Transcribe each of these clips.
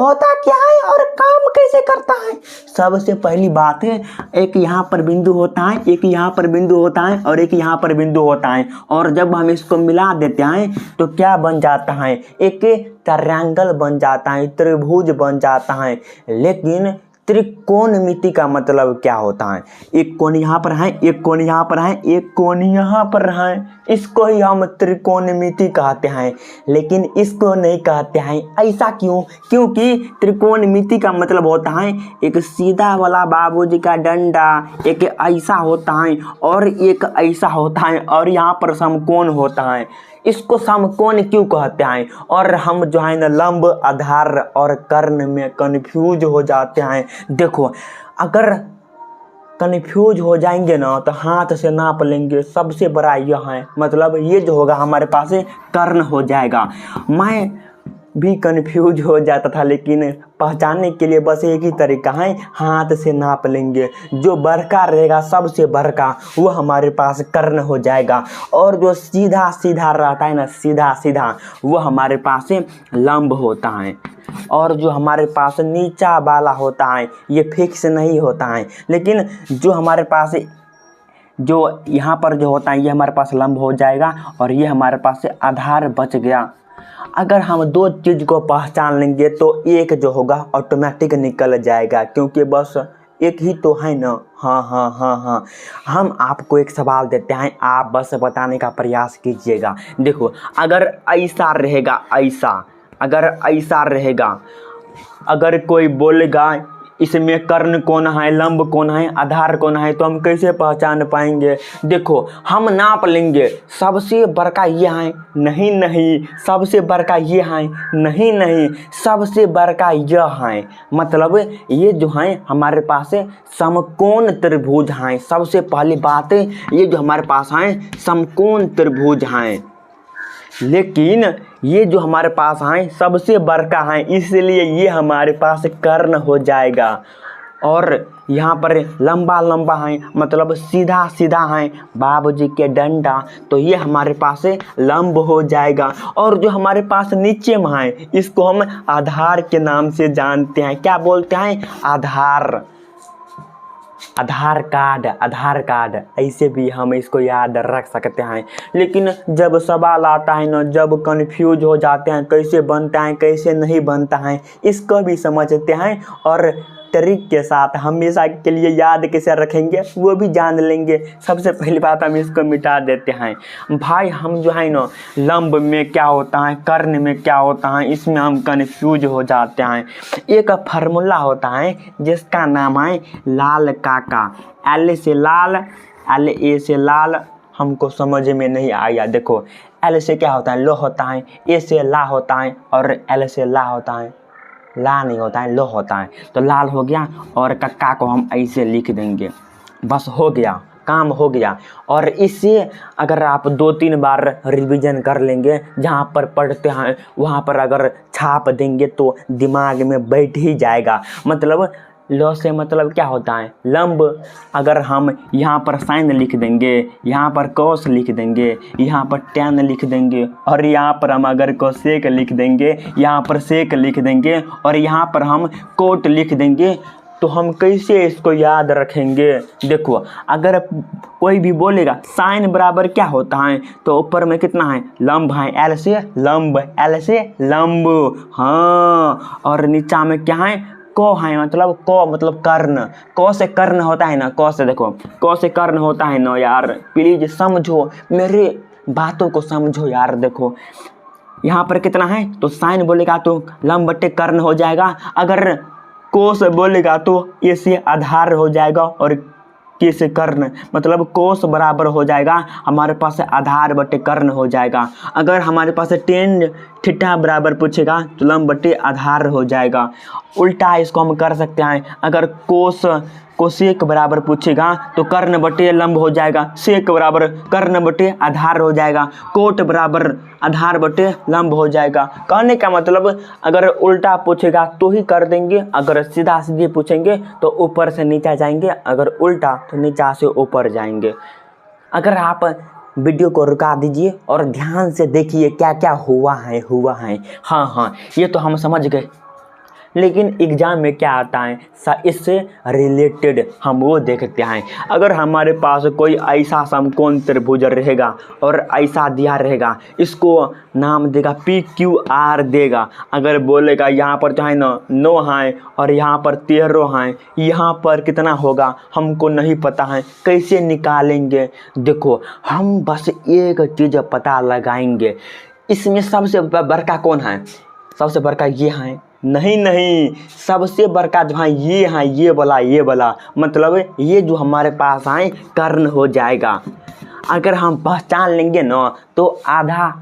होता क्या है और काम कैसे करता है। सबसे पहली बात है, एक यहाँ पर बिंदु होता है, एक यहाँ पर बिंदु होता है और एक यहाँ पर बिंदु होता है, और जब हम इसको मिला देते हैं तो क्या बन जाता है, एक ट्रायंगल बन जाता है, त्रिभुज बन जाता है। लेकिन त्रिकोणमिति का मतलब क्या होता है, एक कोण यहाँ पर है, एक कोण यहाँ पर है, एक कोण यहाँ पर है, इसको ही हम त्रिकोणमिति कहते हैं। लेकिन इसको नहीं कहते हैं, ऐसा क्यों? क्योंकि त्रिकोणमिति का मतलब होता है एक सीधा वाला बाबूजी का डंडा, एक ऐसा होता है और एक ऐसा होता है, और यहाँ पर समकोण होता है। इसको समकोण क्यों कहते हैं? और हम जो है ना लंब, आधार और कर्ण में कन्फ्यूज हो जाते हैं। देखो, अगर कन्फ्यूज हो जाएंगे ना तो हाथ से नाप लेंगे, सबसे बड़ा यह है, मतलब ये जो होगा हमारे पास कर्ण हो जाएगा। मैं भी कन्फ्यूज हो जाता था, लेकिन पहचानने के लिए बस एक ही तरीका है, हाथ से नाप लेंगे। जो बड़का रहेगा, सबसे बड़का, वो हमारे पास कर्ण हो जाएगा, और जो सीधा सीधा रहता है ना, सीधा सीधा, वो हमारे पास लंब होता है। और जो हमारे पास नीचा वाला होता है ये फिक्स नहीं होता है, लेकिन जो हमारे पास जो यहाँ पर जो होता है ये हमारे पास लंब हो जाएगा, और ये हमारे पास आधार बच गया। अगर हम दो चीज़ को पहचान लेंगे तो एक जो होगा ऑटोमेटिक निकल जाएगा, क्योंकि बस एक ही तो है ना। हाँ, हम आपको एक सवाल देते हैं, आप बस बताने का प्रयास कीजिएगा। देखो, अगर ऐसा रहेगा, ऐसा, अगर ऐसा रहेगा, अगर कोई बोलेगा इसमें कर्ण कौन है, लंब कौन है, आधार कौन है, तो हम कैसे पहचान पाएंगे? देखो, हम नाप लेंगे, सबसे बड़का ये है, नहीं, सबसे बड़का ये है, नहीं, सबसे बड़का यह है। मतलब ये जो है हमारे पास समकोण त्रिभुज हैं। सबसे पहली बात, ये जो हमारे पास है समकोण त्रिभुज हैं। लेकिन ये जो हमारे पास हैं सबसे बड़का है, इसलिए ये हमारे पास कर्ण हो जाएगा। और यहाँ पर लंबा लंबा है, मतलब सीधा सीधा है बाबूजी के डंडा, तो ये हमारे पास लंब हो जाएगा। और जो हमारे पास नीचे में है, इसको हम आधार के नाम से जानते हैं। क्या बोलते हैं? आधार, आधार कार्ड, ऐसे भी हम इसको याद रख सकते हैं। लेकिन जब सवाल आता है ना, जब कंफ्यूज हो जाते हैं कैसे बनता है कैसे नहीं बनता है, इसको भी समझते हैं, और ट्रिक के साथ हमेशा के लिए याद कैसे रखेंगे वो भी जान लेंगे। सबसे पहली बात, हम इसको मिटा देते हैं। भाई, हम जो है ना लंब में क्या होता है, कर्ण में क्या होता है, इसमें हम कन्फ्यूज हो जाते हैं। एक फार्मूला होता है जिसका नाम है लाल काका। एल से लाल, एल ए से लाल, हमको समझ में नहीं आया। देखो, एल से क्या होता है, लो होता है, ए से ला होता है, और एल से ला होता है, ला नहीं होता है, लो होता है। तो लाल हो गया, और कक्का को हम ऐसे लिख देंगे, बस हो गया, काम हो गया। और इससे अगर आप 2-3 बार रिवीजन कर लेंगे, जहाँ पर पढ़ते हैं वहाँ पर अगर छाप देंगे तो दिमाग में बैठ ही जाएगा। मतलब लो से मतलब क्या होता है, लंब। अगर हम यहाँ पर साइन लिख देंगे, यहाँ पर कॉस लिख देंगे, यहाँ पर टैन लिख देंगे, और यहाँ पर हम अगर कोसेक लिख देंगे, यहाँ पर सेक लिख देंगे, और यहाँ पर हम कोट लिख देंगे, तो हम कैसे इसको याद रखेंगे? देखो, अगर कोई भी बोलेगा साइन बराबर क्या होता है, तो ऊपर में कितना है, लंब है, एल से लंब, एल से लंब, हाँ। और नीचा में क्या है, को है, मतलब को मतलब कर्ण, को से कर्ण होता है ना, को से, देखो को से कर्ण होता है ना यार, प्लीज समझो, मेरे बातों को समझो यार। देखो, यहाँ पर कितना है, तो साइन बोलेगा तो लंब बटे कर्ण हो जाएगा, अगर को से बोलेगा तो ए से आधार हो जाएगा, और के से कर्ण, मतलब कोस बराबर हो जाएगा हमारे पास आधार बटे कर्ण हो जाएगा। अगर हमारे पास टेन थीटा बराबर पूछेगा तो लंब बटे आधार हो जाएगा। उल्टा इसको हम कर सकते हैं, अगर कोसेक बराबर पूछेगा तो कर्ण बटे लंब हो जाएगा, सेक बराबर कर्ण बटे आधार हो जाएगा, कोट बराबर आधार बटे लंब हो जाएगा। कहने का मतलब, अगर उल्टा पूछेगा तो ही कर देंगे, अगर सीधा सीधे पूछेंगे तो ऊपर से नीचा जाएंगे, अगर उल्टा तो नीचा से ऊपर जाएंगे। अगर आप वीडियो को रुका दीजिए और ध्यान से देखिए क्या क्या हुआ है। हाँ, ये तो हम समझ गए, लेकिन एग्ज़ाम में क्या आता है इससे रिलेटेड हम वो देखते हैं। अगर हमारे पास कोई ऐसा समकोण त्रिभुज रहेगा और ऐसा दिया रहेगा, इसको नाम देगा PQR देगा। अगर बोलेगा यहाँ पर जो है ना 9 है और यहाँ पर 13 हैं, यहाँ पर कितना होगा हमको नहीं पता है, कैसे निकालेंगे? देखो हम बस एक चीज़ पता लगाएंगे, इसमें सबसे बड़का कौन है? सबसे बड़का ये है? नहीं, सबसे बड़का जो है ये है, ये वाला मतलब ये जो हमारे पास है कर्ण हो जाएगा। अगर हम पहचान लेंगे ना तो आधा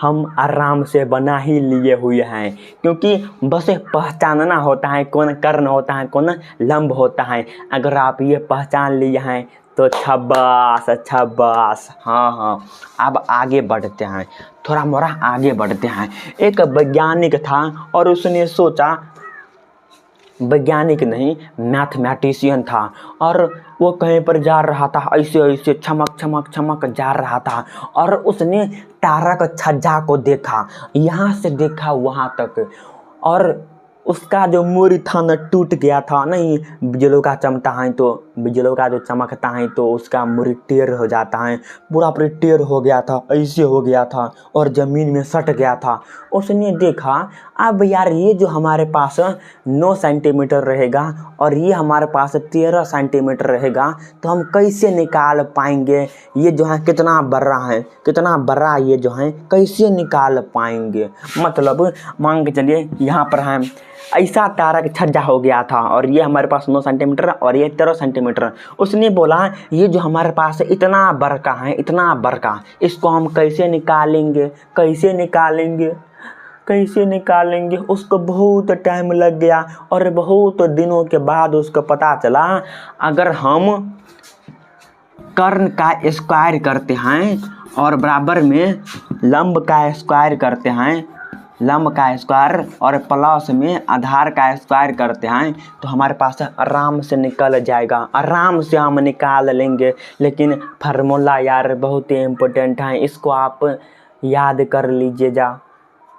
हम आराम से बना ही लिए हुए हैं, क्योंकि बस पहचानना होता है कौन कर्ण होता है कौन लंब होता है। अगर आप ये पहचान लिए हैं तो छब्बास। हाँ, अब आगे बढ़ते हैं, थोड़ा मोड़ा आगे बढ़ते हैं। एक वैज्ञानिक था और उसने सोचा, वैज्ञानिक नहीं मैथमेटिशियन था, और वो कहीं पर जा रहा था, ऐसे चमक जा रहा था, और उसने तारक छज्जा को देखा, यहाँ से देखा वहाँ तक, और उसका जो मूरी था न टूट गया था। नहीं, बिजलों का चमकता है तो बिजलों का जो चमकता है तो उसका मूरी टेढ़ हो जाता है, पूरा टेढ़ हो गया था, ऐसे हो गया था और ज़मीन में सट गया था। उसने देखा अब यार ये जो हमारे पास 9 सेंटीमीटर रहेगा और ये हमारे पास 13 सेंटीमीटर रहेगा, तो हम कैसे निकाल पाएंगे? ये जो है कितना बड़ा ये जो है कैसे निकाल पाएंगे? मतलब मान के चलिए यहाँ पर है ऐसा तारक छज्जा हो गया था और ये हमारे पास 9 सेंटीमीटर और ये 13 सेंटीमीटर। उसने बोला ये जो हमारे पास इतना बड़का, इसको हम कैसे निकालेंगे? उसको बहुत टाइम लग गया और बहुत दिनों के बाद उसको पता चला, अगर हम कर्ण का स्क्वायर करते हैं और बराबर में लंब का स्क्वायर करते हैं, लंब का स्क्वायर और प्लस में आधार का स्क्वायर करते हैं, तो हमारे पास आराम से निकल जाएगा, आराम से हम निकाल लेंगे। लेकिन फार्मूला यार बहुत ही इम्पोर्टेंट है, इसको आप याद कर लीजिए जा।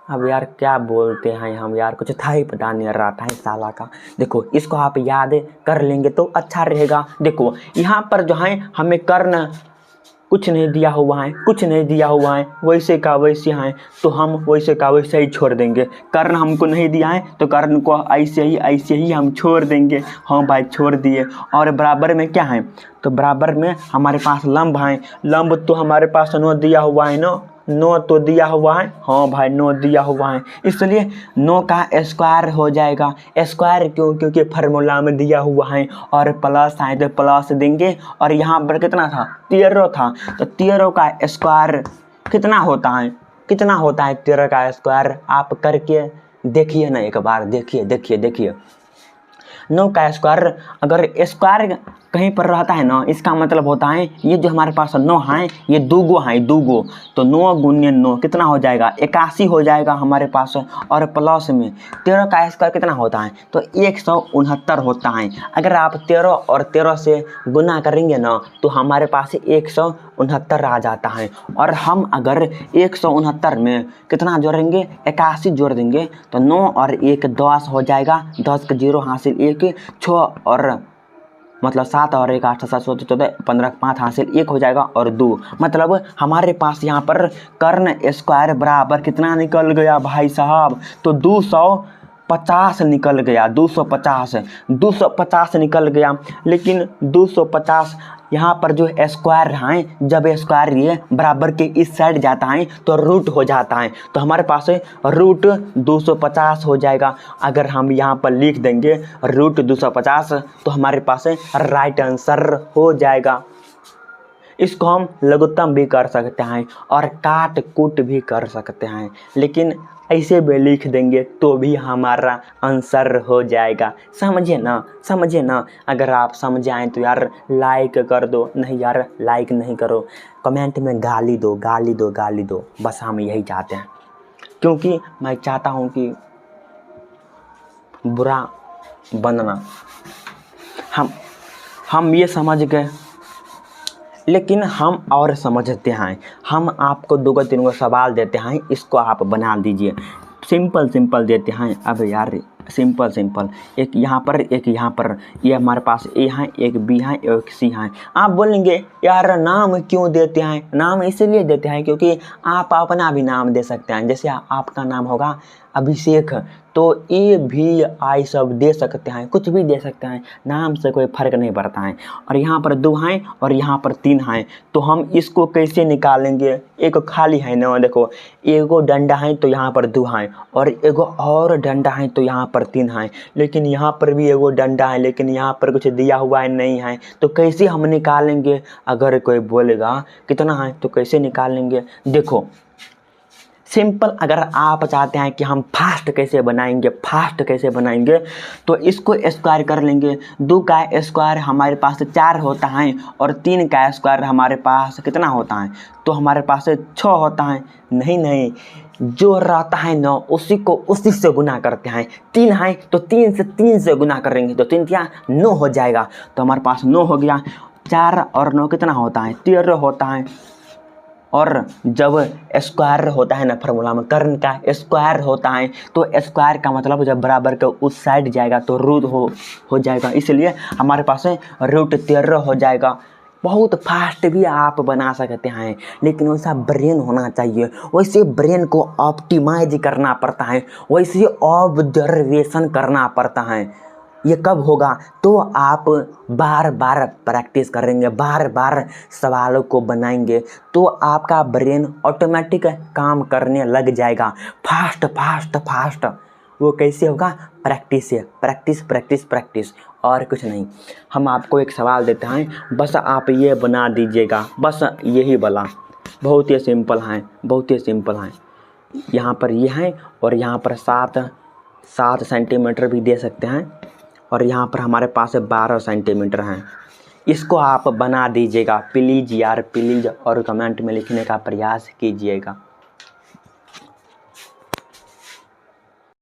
अब यार क्या बोलते हैं हम यार, कुछ था ही पता नहीं रहा था इस साला का। देखो इसको आप याद कर लेंगे तो अच्छा रहेगा। देखो यहाँ पर जो है हमें कर्ण कुछ नहीं दिया हुआ है, वैसे का वैसे हैं, तो हम वैसे का वैसे ही छोड़ देंगे। कर्ण हमको नहीं दिया है तो कर्ण को ऐसे ही हम छोड़ देंगे। हाँ भाई छोड़ दिए। और बराबर में क्या है? तो बराबर में हमारे पास लंब है, लंब तो हमारे पास 9 दिया हुआ है ना, 9 तो दिया हुआ है। हाँ भाई 9 दिया हुआ है, इसलिए 9 का स्क्वायर हो जाएगा। स्क्वायर क्यों? क्योंकि फार्मूला में दिया हुआ है और प्लस है तो प्लस देंगे। और यहाँ पर कितना था? 13 था, तो 13 का स्क्वायर कितना होता है? 13 का स्क्वायर? आप करके देखिए ना एक बार, देखिए 9 का स्क्वायर, अगर स्क्वायर कहीं पर रहता है ना, इसका मतलब होता है ये जो हमारे पास 9 है ये दूगो है, तो 9 गुणित 9 कितना हो जाएगा? 81 हो जाएगा हमारे पास। और प्लस में 13 का स्क्वायर कितना होता है? तो 169 होता है। अगर आप 13 और 13 से गुना करेंगे ना तो हमारे पास 169 आ जाता है। और हम अगर 169 में कितना जोड़ेंगे? 81 जोड़ देंगे तो 9 और 1 10 हो जाएगा, 10 का 0 हासिल 1, 6 और मतलब 7 और 1 8 7 14 15 5 हासिल 1 हो जाएगा और 2। मतलब हमारे पास यहाँ पर कर्ण स्क्वायर बराबर कितना निकल गया भाई साहब? तो 250 निकल गया, 250 निकल गया। लेकिन 250 यहाँ पर जो स्क्वायर हैं, जब स्क्वायर ये बराबर के इस साइड जाता है तो रूट हो जाता है, तो हमारे पास रूट 250 हो जाएगा। अगर हम यहाँ पर लिख देंगे रूट 250 तो हमारे पास राइट आंसर हो जाएगा। इसको हम लघुत्तम भी कर सकते हैं और काट कूट भी कर सकते हैं, लेकिन ऐसे भी लिख देंगे तो भी हमारा आंसर हो जाएगा। समझे ना? अगर आप समझ आए तो यार लाइक कर दो, नहीं यार लाइक नहीं करो, कमेंट में गाली दो। बस हम यही चाहते हैं, क्योंकि मैं चाहता हूँ कि बुरा बनना हम ये समझ गए, लेकिन हम और समझते हैं। हम आपको 2-3 सवाल देते हैं, इसको आप बना दीजिए, सिंपल देते हैं। अब यार सिंपल सिंपल, एक यहाँ पर एक यहाँ पर, ये हमारे पास ए है, एक बी है, एक सी है। आप बोलेंगे यार नाम क्यों देते हैं? नाम इसलिए देते हैं क्योंकि आप अपना भी नाम दे सकते हैं। जैसे आपका नाम होगा अभिषेक, तो ए भी आई सब दे सकते हैं, कुछ भी दे सकते हैं, नाम से कोई फर्क नहीं पड़ता है। और यहाँ पर 2 हैं और यहाँ पर 3 हैं, तो हम इसको कैसे निकालेंगे? एक खाली है ना, देखो एगो डंडा है तो यहाँ पर 2 हैं, और एगो और डंडा है तो यहाँ पर 3 हैं, लेकिन यहाँ पर भी एगो डंडा है लेकिन यहाँ पर कुछ दिया हुआ है नहीं है, तो कैसे हम निकालेंगे? अगर कोई बोलेगा कितना है तो कैसे निकालेंगे? देखो सिंपल, अगर आप चाहते हैं कि हम फास्ट कैसे बनाएंगे, तो इसको स्क्वायर कर लेंगे। 2 का स्क्वायर हमारे पास 4 होता है और 3 का स्क्वायर हमारे पास कितना होता है? तो हमारे पास 6 होता है। नहीं, जो रहता है 9 उसी को उसी से गुना करते हैं। 3 है तो 3 से गुना करेंगे तो 3 क्या 9 हो जाएगा, तो हमारे पास 9 हो गया। 4 और 9 कितना होता है? 13 होता है। और जब स्क्वायर होता है ना, फार्मूला में कर्ण का स्क्वायर होता है, तो स्क्वायर का मतलब जब बराबर के उस साइड जाएगा तो रूट हो जाएगा, इसलिए हमारे पास √13 हो जाएगा। बहुत फास्ट भी आप बना सकते हैं, लेकिन वैसा ब्रेन होना चाहिए, वैसे ब्रेन को ऑप्टिमाइज करना पड़ता है, वैसे ऑब्जर्वेशन करना पड़ता है। ये कब होगा? तो आप बार बार प्रैक्टिस करेंगे, बार बार सवालों को बनाएंगे, तो आपका ब्रेन ऑटोमेटिक काम करने लग जाएगा, फास्ट। वो कैसे होगा? प्रैक्टिस से, प्रैक्टिस और कुछ नहीं। हम आपको एक सवाल देते हैं, बस आप ये बना दीजिएगा, बस यही वाला। बहुत ही सिंपल है। यहाँ पर ये है और यहाँ पर 7 सेंटीमीटर भी दे सकते हैं, और यहाँ पर हमारे पास 12 सेंटीमीटर हैं। इसको आप बना दीजिएगा प्लीज़ यार, प्लीज़, और कमेंट में लिखने का प्रयास कीजिएगा।